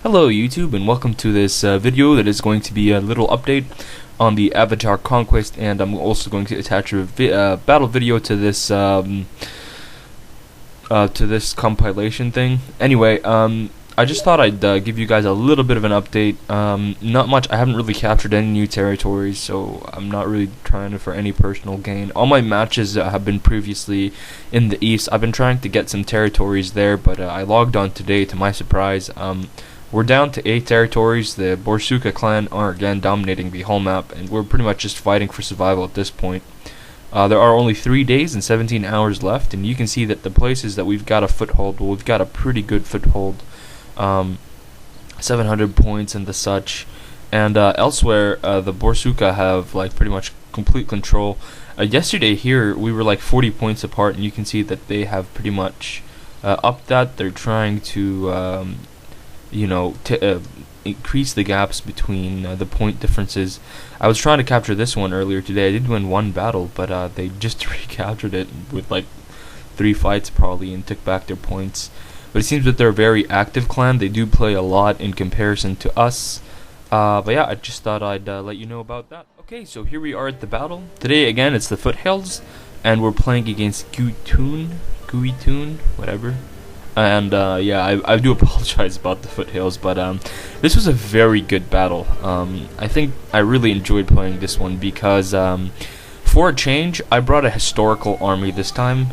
Hello YouTube, and welcome to this video that is going to be a little update on the Avatar Conquest, and I'm also going to attach a battle video to this compilation thing. Anyway, I just thought I'd give you guys a little bit of an update. Not much. I haven't really captured any new territories, so I'm not really trying for any personal gain. All my matches have been previously in the east. I've been trying to get some territories there, but I logged on today to my surprise. We're down to 8 territories. The Borsuka clan are again dominating the whole map, and we're pretty much just fighting for survival at this point. There are only 3 days and 17 hours left, and you can see that the places that we've got a foothold, well, we've got a pretty good foothold. 700 points and the such, and elsewhere the Borsuka have like pretty much complete control. Yesterday here we were like 40 points apart, and you can see that they have pretty much upped that. They're trying to increase the gaps between the point differences. I was trying to capture this one earlier today. I did win one battle, but they just recaptured it with like 3 fights probably and took back their points. But it seems that they're a very active clan. They do play a lot in comparison to us. But yeah, I just thought I'd let you know about that. Okay, so here we are at the battle. Today again it's the foothills, and we're playing against Guitun, whatever. And yeah, I do apologize about the foothills, but this was a very good battle. I think I really enjoyed playing this one because for a change, I brought a historical army this time.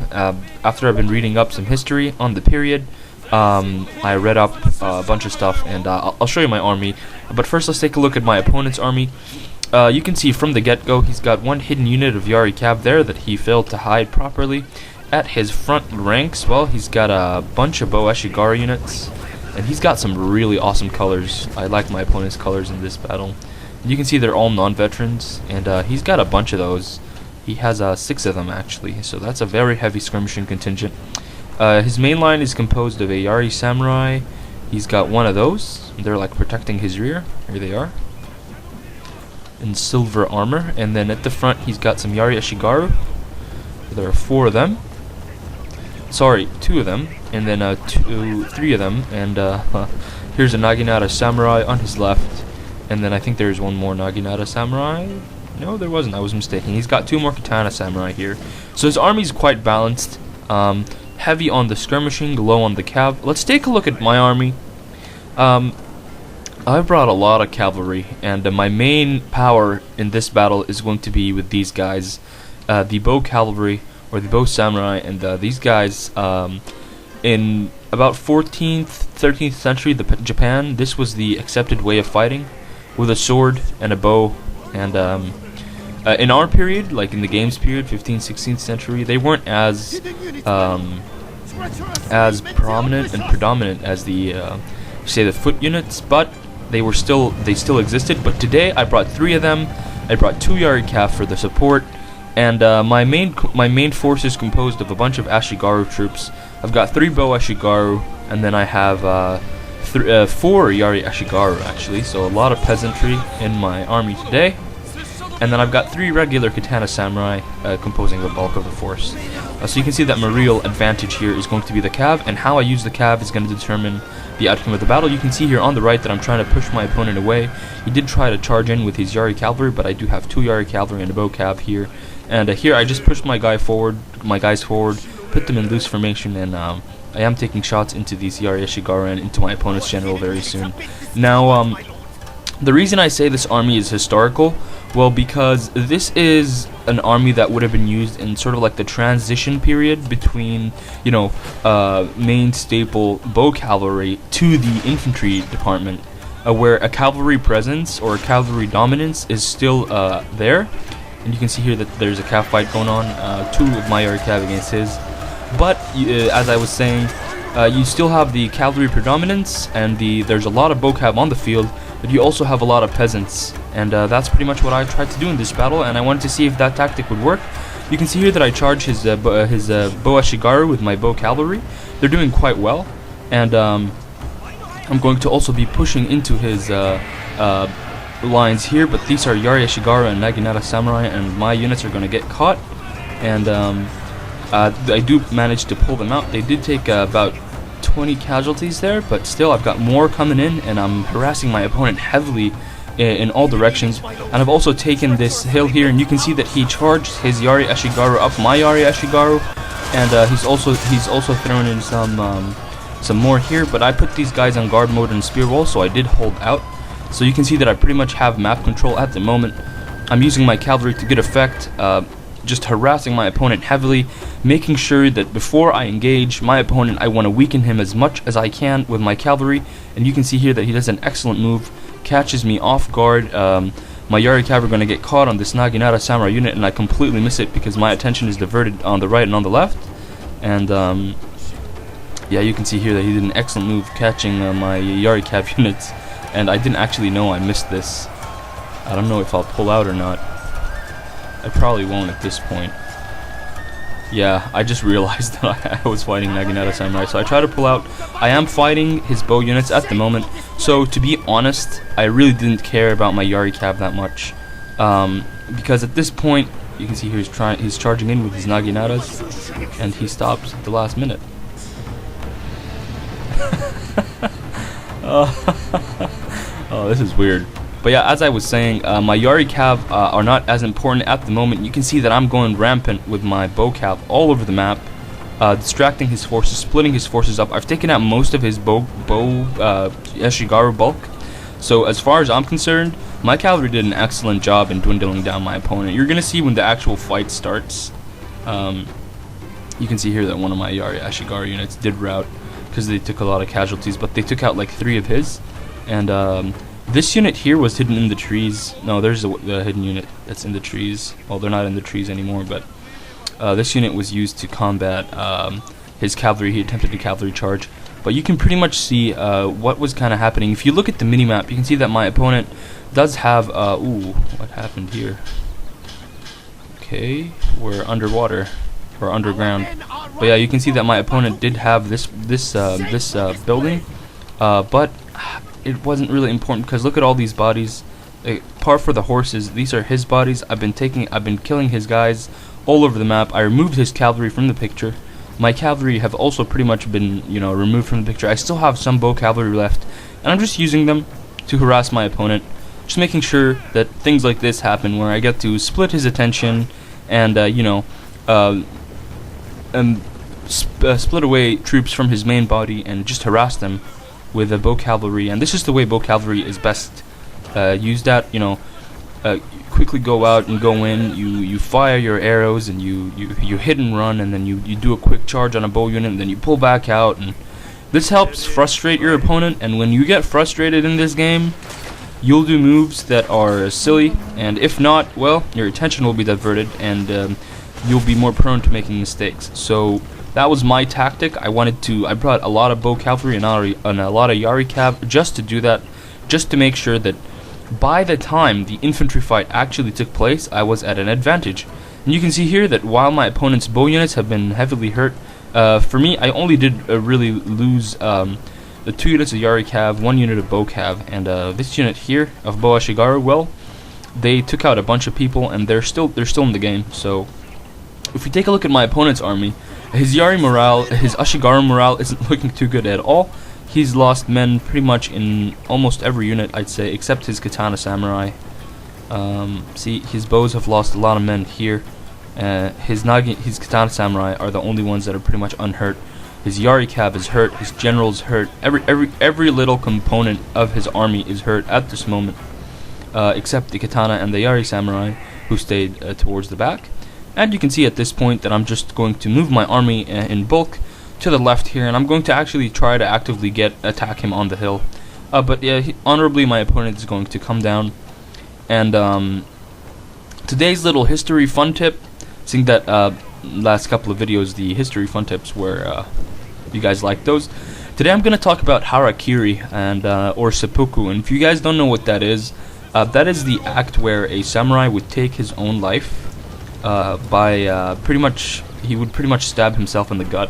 After I've been reading up some history on the period, I read up a bunch of stuff, and I'll show you my army. But first, let's take a look at my opponent's army. You can see from the get-go, he's got one hidden unit of Yari Cav there that he failed to hide properly. At his front ranks, well, he's got a bunch of Bo Eshigaru units, and he's got some really awesome colors. I like my opponent's colors in this battle. You can see they're all non-veterans, and he's got a bunch of those. He has 6 of them actually, so that's a very heavy skirmishing contingent. His main line is composed of a Yari Samurai. He's got one of those. They're like protecting his rear. Here they are, in silver armor. And then at the front, he's got some Yari Eshigaru. There are 4 of them. Sorry, 2 of them, and then 3 of them, and here's a Naginata Samurai on his left, and then I think there's one more Naginata Samurai. No, there wasn't. I was mistaken. He's got 2 more Katana Samurai here. So his army's quite balanced. Heavy on the skirmishing, low on the cav. Let's take a look at my army. I brought a lot of cavalry, and my main power in this battle is going to be with these guys, the Bo Cavalry, or the Bo Samurai, and these guys, in about 14th, 13th century Japan, this was the accepted way of fighting, with a sword and a bow. And in our period, like in the games period, 15th, 16th century, they weren't as prominent and predominant as the say the foot units, but they still existed. But today I brought 3 of them. I brought 2 Yari Cav for the support. And my main force is composed of a bunch of Ashigaru troops. I've got 3 Bo Ashigaru, and then I have 4 Yari Ashigaru actually, so a lot of peasantry in my army today. And then I've got 3 regular Katana Samurai composing the bulk of the force. So you can see that my real advantage here is going to be the cav, and how I use the cav is going to determine the outcome of the battle. You can see here on the right that I'm trying to push my opponent away. He did try to charge in with his Yari Cavalry, but I do have 2 Yari Cavalry and a Bo Cav here. And here I just pushed my guys forward, put them in loose formation, and I am taking shots into these Yari Eshigaru and into my opponent's general very soon. Now, the reason I say this army is historical, well, because this is an army that would have been used in sort of like the transition period between, main staple Bo Cavalry to the infantry department, where a cavalry presence or a cavalry dominance is still there. And you can see here that there's a cav fight going on, 2 of my Yari Cav against his. But as I was saying, you still have the cavalry predominance, and there's a lot of Bo Cav on the field, but you also have a lot of peasants. And that's pretty much what I tried to do in this battle, and I wanted to see if that tactic would work. You can see here that I charge his Bo Eshigaru with my Bo Cavalry. They're doing quite well, and I'm going to also be pushing into his lines here, but these are Yari Eshigaru and Naginata Samurai, and my units are going to get caught, and I do manage to pull them out. They did take about 20 casualties there, but still I've got more coming in, and I'm harassing my opponent heavily in all directions. And I've also taken this hill here, and you can see that he charged his Yari Ashigaru up my Yari Ashigaru, and he's also thrown in some more here. But I put these guys on guard mode and spear wall, so I did hold out. So you can see that I pretty much have map control at the moment. I'm using my cavalry to good effect, just harassing my opponent heavily, making sure that before I engage my opponent, I want to weaken him as much as I can with my cavalry. And you can see here that he does an excellent move, catches me off guard. My Yari cavalry are going to get caught on this Naginata samurai unit, and I completely miss it because my attention is diverted on the right and on the left. And yeah, you can see here that he did an excellent move catching my Yari cav units, and I didn't actually know I missed this. I don't know if I'll pull out or not. I probably won't at this point. Yeah, I just realized that I was fighting Naginata Samurai, so I try to pull out. I am fighting his bow units at the moment, so to be honest, I really didn't care about my Yari Cav that much. Because at this point, you can see here he's charging in with his Naginatas, and he stops at the last minute. Oh, this is weird. But yeah, as I was saying, my Yari Cav are not as important at the moment. You can see that I'm going rampant with my bow cav all over the map, distracting his forces, splitting his forces up. I've taken out most of his bow Ashigaru bulk. So as far as I'm concerned, my cavalry did an excellent job in dwindling down my opponent. You're gonna see when the actual fight starts. You can see here that one of my Yari Ashigaru units did rout because they took a lot of casualties, but they took out like 3 of his. And this unit here was hidden in the trees. No, there's a hidden unit that's in the trees. Well, they're not in the trees anymore, but this unit was used to combat his cavalry. He attempted a cavalry charge. But you can pretty much see what was kind of happening. If you look at the minimap, you can see that my opponent does have... ooh, what happened here? Okay, we're underwater, or underground. But yeah, you can see that my opponent did have this building, but it wasn't really important because look at all these bodies. Par for the horses. These are his bodies. I've been killing his guys all over the map. I removed his cavalry from the picture. My cavalry have also pretty much been, removed from the picture. I still have some bow cavalry left, and I'm just using them to harass my opponent. Just making sure that things like this happen, where I get to split his attention and split away troops from his main body and just harass them with a bow cavalry. And this is the way bow cavalry is best used at. Quickly go out and go in. You fire your arrows and you hit and run, and then you do a quick charge on a bow unit, and then you pull back out. And this helps frustrate your opponent. And when you get frustrated in this game, you'll do moves that are silly, and if not, well, your attention will be diverted, and you'll be more prone to making mistakes. So that was my tactic. I brought a lot of bow cavalry and a lot of Yari cav just to do that, just to make sure that by the time the infantry fight actually took place, I was at an advantage. And you can see here that while my opponent's bow units have been heavily hurt, for me, I only did really lose the 2 units of Yari cav, 1 unit of bow cav, and this unit here of bow Ashigaru, well, they took out a bunch of people, and they're still in the game. So if we take a look at my opponent's army, his Ashigaru morale isn't looking too good at all. He's lost men pretty much in almost every unit, I'd say, except his Katana Samurai. See, his bows have lost a lot of men here. His Katana Samurai are the only ones that are pretty much unhurt. His Yari Cav is hurt. His general's hurt. Every little component of his army is hurt at this moment, except the Katana and the Yari Samurai, who stayed towards the back. And you can see at this point that I'm just going to move my army in bulk to the left here, and I'm going to actually try to actively attack him on the hill. But yeah, honorably, my opponent is going to come down. And today's little history fun tip, seeing that last couple of videos, the history fun tips were you guys liked those. Today I'm going to talk about harakiri and or seppuku. And if you guys don't know what that is the act where a samurai would take his own life by he would pretty much stab himself in the gut.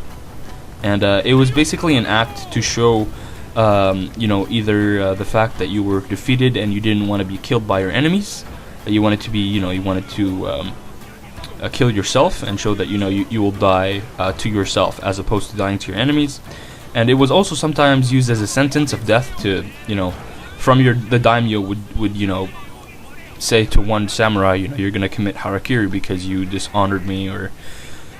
And it was basically an act to show either the fact that you were defeated and you didn't want to be killed by your enemies, that you wanted to be you wanted to kill yourself and show that you will die to yourself as opposed to dying to your enemies. and it was also sometimes used as a sentence of death to, from the daimyo would say to one samurai, you're gonna commit harakiri because you dishonored me, or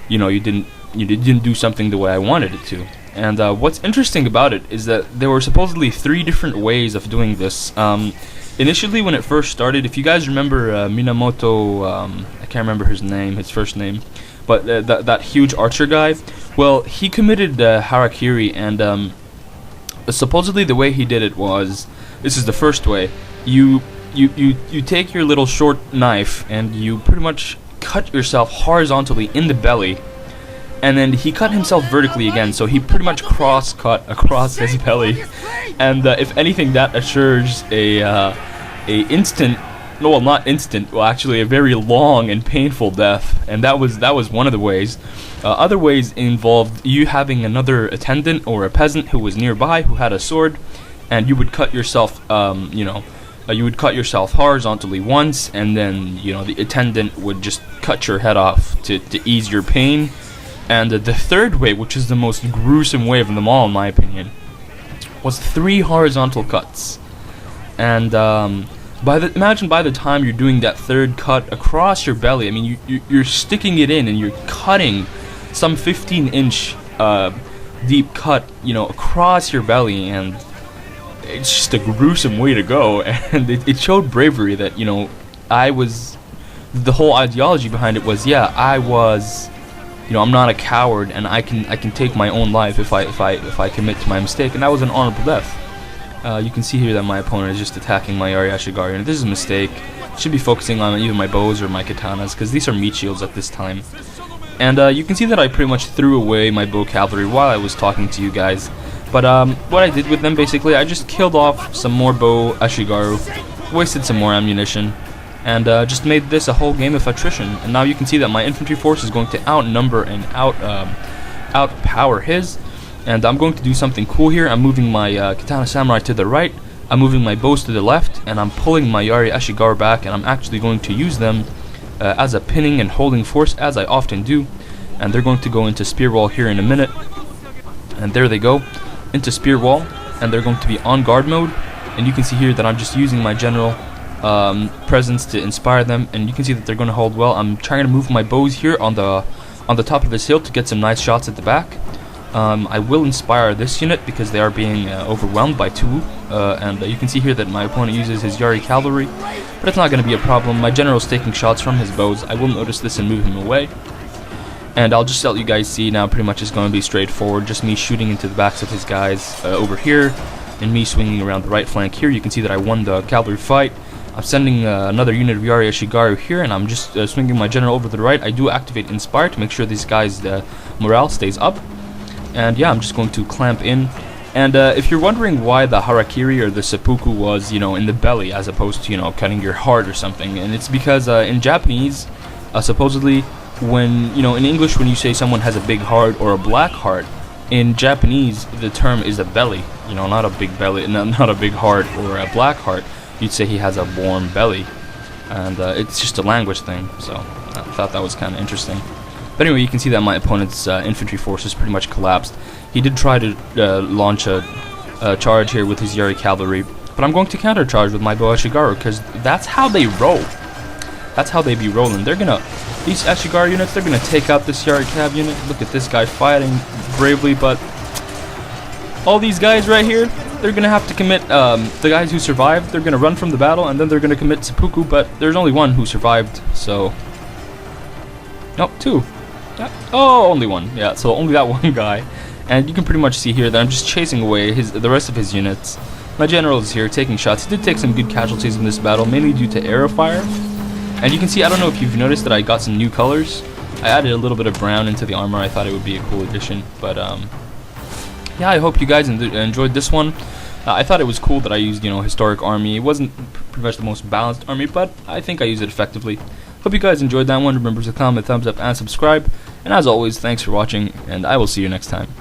you didn't do something the way I wanted it to. And what's interesting about it is that there were supposedly 3 different ways of doing this. Initially, when it first started, if you guys remember Minamoto, I can't remember his first name, but that huge archer guy, well, he committed harakiri, and supposedly the way he did it was, this is the first way, you take your little short knife and you pretty much cut yourself horizontally in the belly, and then he cut himself vertically again, so he pretty much cross-cut across his belly, and if anything, that assures actually a very long and painful death, and that was one of the ways. Other ways involved you having another attendant or a peasant who was nearby who had a sword, and you would cut yourself, you would cut yourself horizontally once, and then the attendant would just cut your head off to ease your pain. And the third way, which is the most gruesome way of them all, in my opinion, was 3 horizontal cuts. And imagine by the time you're doing that third cut across your belly, I mean, you're sticking it in and you're cutting some 15-inch deep cut, across your belly, and it's just a gruesome way to go. And it showed bravery that, the whole ideology behind it was, I'm not a coward, and I can take my own life if I commit to my mistake, and that was an honorable death. You can see here that my opponent is just attacking my Yari Ashigaru, and this is a mistake. Should be focusing on either my bows or my katanas, because these are meat shields at this time. And you can see that I pretty much threw away my bow cavalry while I was talking to you guys. But what I did with them, basically, I just killed off some more bow Ashigaru, wasted some more ammunition, and just made this a whole game of attrition. And now you can see that my infantry force is going to outnumber and outpower his. And I'm going to do something cool here. I'm moving my Katana Samurai to the right, I'm moving my bows to the left, and I'm pulling my Yari Ashigaru back, and I'm actually going to use them as a pinning and holding force, as I often do. And they're going to go into spear wall here in a minute. And there they go, into spear wall, and they're going to be on guard mode. And you can see here that I'm just using my general presence to inspire them, and you can see that they're going to hold well. I'm trying to move my bows here on the top of this hill to get some nice shots at the back. I will inspire this unit because they are being overwhelmed by 2, and you can see here that my opponent uses his Yari cavalry, but it's not going to be a problem. My general's taking shots from his bows. I will notice this and move him away, and I'll just let you guys see now. Pretty much it's going to be straightforward, just me shooting into the backs of his guys over here, and me swinging around the right flank here. You can see that I won the cavalry fight. I'm sending another unit of Yari Ashigaru here, and I'm just swinging my general over to the right. I do activate Inspire to make sure these guys' morale stays up. And yeah, I'm just going to clamp in. And if you're wondering why the harakiri or the seppuku was, in the belly as opposed to, cutting your heart or something, and it's because in Japanese, supposedly, when, in English, when you say someone has a big heart or a black heart, in Japanese, the term is a belly, not a big belly, not a big heart or a black heart. You'd say he has a warm belly, and it's just a language thing, so I thought that was kind of interesting. But anyway, you can see that my opponent's infantry forces pretty much collapsed. He did try to launch a charge here with his Yari cavalry, but I'm going to countercharge with my bow Ashigaru, because that's how they roll. That's how they be rolling. These Ashigaru units, they're gonna take out this Yari cav unit. Look at this guy fighting bravely, but all these guys right here, they're gonna have to commit, the guys who survived, they're gonna run from the battle, and then they're gonna commit seppuku, but there's only one who survived, so... Nope, 2. Oh, only 1. Yeah, so only that one guy. And you can pretty much see here that I'm just chasing away the rest of his units. My general is here taking shots. He did take some good casualties in this battle, mainly due to arrow fire. And you can see, I don't know if you've noticed that I got some new colors. I added a little bit of brown into the armor. I thought it would be a cool addition. But yeah, I hope you guys enjoyed this one. I thought it was cool that I used, historic army. It wasn't pretty much the most balanced army, but I think I used it effectively. Hope you guys enjoyed that one. Remember to comment, thumbs up, and subscribe. And as always, thanks for watching, and I will see you next time.